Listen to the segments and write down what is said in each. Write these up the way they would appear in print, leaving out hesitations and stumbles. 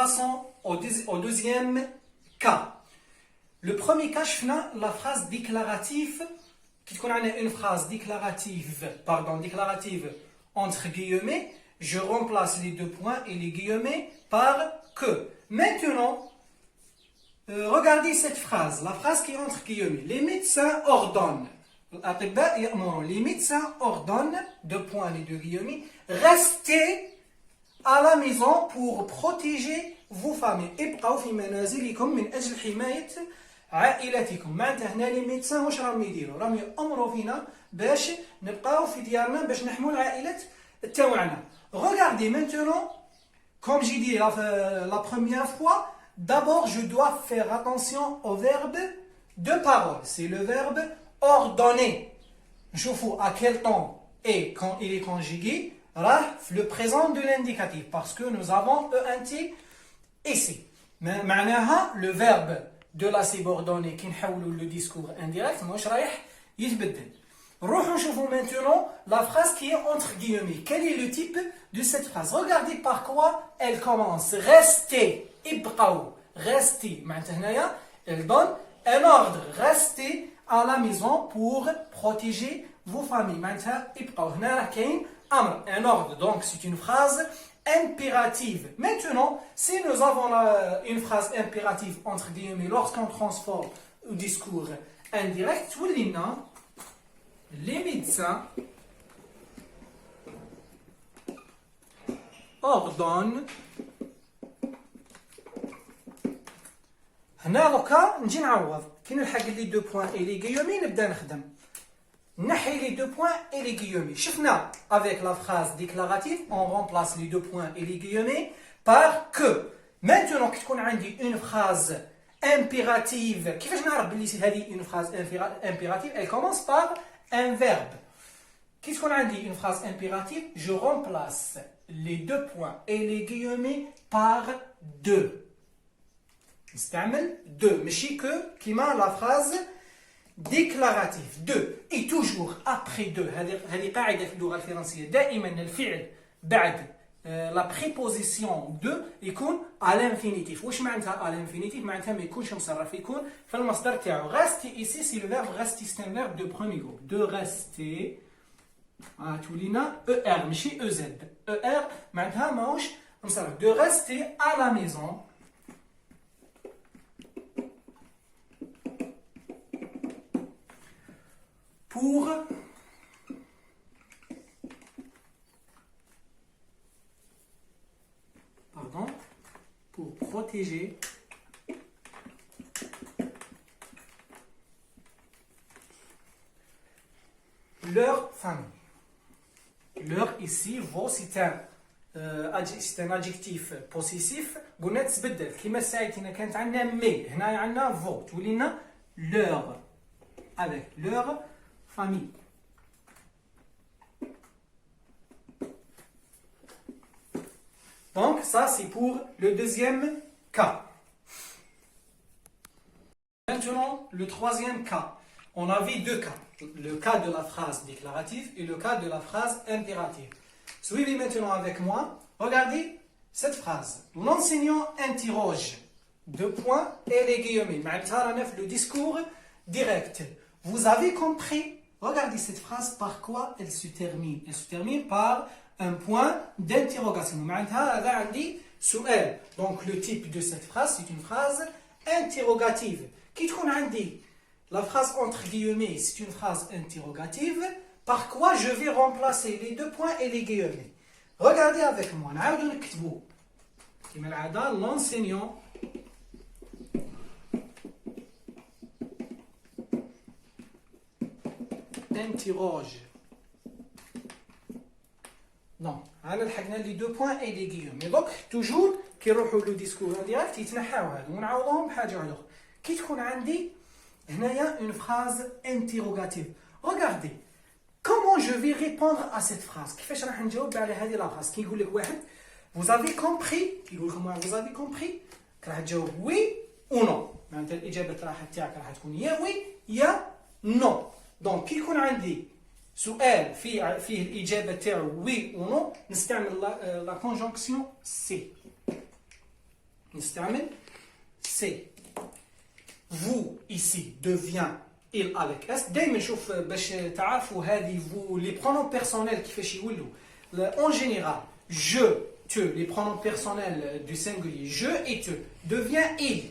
Passons au deuxième cas. Le premier cas, je fais la phrase déclarative. Qui qu'on a une phrase déclarative entre guillemets, je remplace les deux points et les guillemets par que. Maintenant, regardez cette phrase, la phrase qui est entre guillemets. Les médecins ordonnent. Les médecins ordonnent, deux points, les deux guillemets, restez à la maison pour protéger vos familles. ابقوا في منازلكم من أجل حماية عائلتكم. معناتها هنا لي ميدسان واش راهم يديروا؟ راهم يأمروا فينا باش نبقاو في ديارنا باش نحموا العائلات تاوعنا. Regardez maintenant, comme j'ai dit la première fois, d'abord je dois faire attention au verbe de parole. C'est le verbe ordonner. نشوفوا à quel temps et quand il est conjugué. Le présent de l'indicatif parce que nous avons ENT ici. معناها le verbe de la subordonnée qui نحولوا le discours indirect مش رايح يتبدل. نروحوا نشوفوا maintenant la phrase qui est entre guillemets. Quel est le type de cette phrase? Regardez par quoi elle commence. Restez. ابقوا. Restez. معناتها هنايا elle donne un ordre. Restez à la maison pour protéger vos familles. معناتها ابقوا. هنا راه كاين un ordre, donc c'est une phrase impérative. Maintenant, si nous avons une phrase impérative entre guillemets, lorsqu'on transforme au discours indirect, les médecins ordonnent. هنا دوكا نجي نعوض كي نلحق لي دو بوين اي لي غيومي نبدا نخدم. نحي les deux points et les guillemets. شفنا avec la phrase déclarative, on remplace les deux points et les guillemets par que. Maintenant كي تكون عندي une phrase impérative, كيفاش نعرف بلي هذه une phrase impérative? Elle commence par un verbe. كي تكون عندي une phrase impérative, je remplace les deux points et les guillemets par deux. نستعمل deux, ماشي que كيما la phrase déclaratif. deux et toujours après deux. هذه قاعدة في اللغة الفرنسية. دائما الفعل بعد la préposition de يكون à l'infinitif. واش معناتها à l'infinitif؟ معناتها ما يكونش مصرف، يكون في المصدر تاعو. Rester ici c'est le verbe rester, c'est un verbe de premier groupe. De rester تولينا er ماشي ez. er معناتها ماهوش مصرف. De rester à la maison pour protéger leur famille. Leur ici, vaut, c'est un adjectif possessif. قلنا تتبدل كيما الساعات هنا كانت عندنا مي، هنا عندنا فو تولينا leur avec leur famille. Donc ça c'est pour le deuxième cas. Maintenant le troisième cas. On avait deux cas. Le cas de la phrase déclarative et le cas de la phrase impérative. Suivez maintenant avec moi. Regardez cette phrase. L'enseignant interroge. Deux points et les guillemets. Le discours direct. Vous avez compris? Regardez cette phrase, par quoi elle se termine? Elle se termine par un point d'interrogation. Donc le type de cette phrase, c'est une phrase interrogative. La phrase entre guillemets, c'est une phrase interrogative. Par quoi je vais remplacer les deux points et les guillemets? Regardez avec moi. L'enseignant interroge. Non, على لحقنا لي دو بوين اي لي غيوم. مي دوك توجور كي يروحوا لو ديسكور ديالك يتنحاو هادو ونعوضوهم بحاجه واحده اخرى. كي تكون عندي هنايا اون فراز انتيروغاتيف. Regardez comment je vais répondre à cette phrase. كيفاش راح نجاوب على هذه لا فراز؟ كي يقول لك واحد vous avez compris، كي يقول لكم vous avez compris، راح تجاوب وي او نو. معناتها الاجابه تاعك راح تكون يا وي يا نو. دونك كي يكون عندي سؤال فيه الإجابة تاعو وي أو نو، نستعمل لا كونجونكسيون سي. c'est vous ici devient il avec s. دايما نشوف باش تعرفوا هذه vous les pronoms personnels كيفاش يولوا. En général, je, te, les pronoms personnels du singulier, je et te devient il.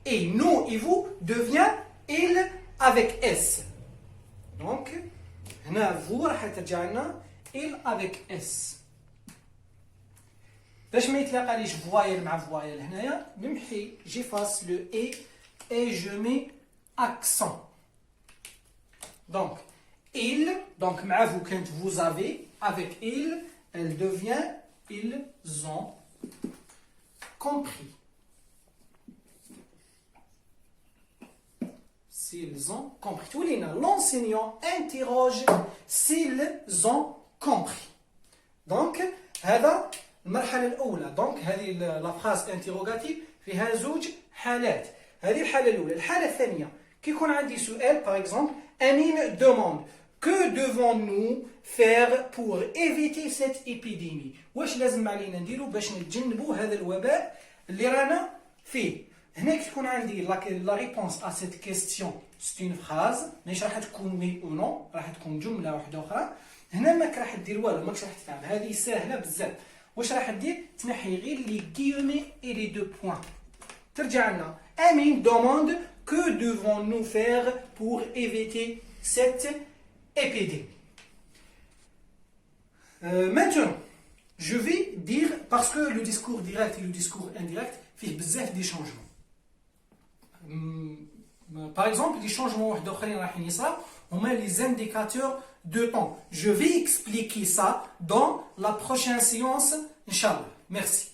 Et nous et vous devient il avec s. Donc, هنا vous راح ترجع لنا il avec s. باش ما يتلاقاليش فوايل مع فوايل هنايا نمحي j'efface le et je mets accent. Donc il, donc مع vous quand vous avez avec il, elle devient ils ont compris. S'ils ont compris. Tous les noms, l'enseignant interroge s'ils ont compris. Donc هذا المرحلة الأولى. Donc هذه la phrase interrogative فيها زوج حالات. هذه الحالة الأولى. الحالة الثانية كي يكون عندي سؤال par exemple Amine demande que devons-nous faire pour éviter cette épidémie. واش لازم علينا نديرو باش نتجنبوا هذا الوباء اللي رانا فيه. هنا كي تكون عندي la réponse à cette question c'est une phrase ماشي راح تكون oui ou non راح تكون جملة واحدة أخرى. هنا ماك راح دير والو ماكش راح تتعب. هذه سهلة بزاف. واش راح دير تنحي غير لي guillemets et les deux points. ترجع لنا Amine demande que devons-nous faire pour éviter cette épidémie. Maintenant, je vais dire, parce que le discours direct et le discours indirect font bzaf des changements. Par exemple, les changements on met les indicateurs de temps. Je vais expliquer ça dans la prochaine séance, Inch'Allah. Merci.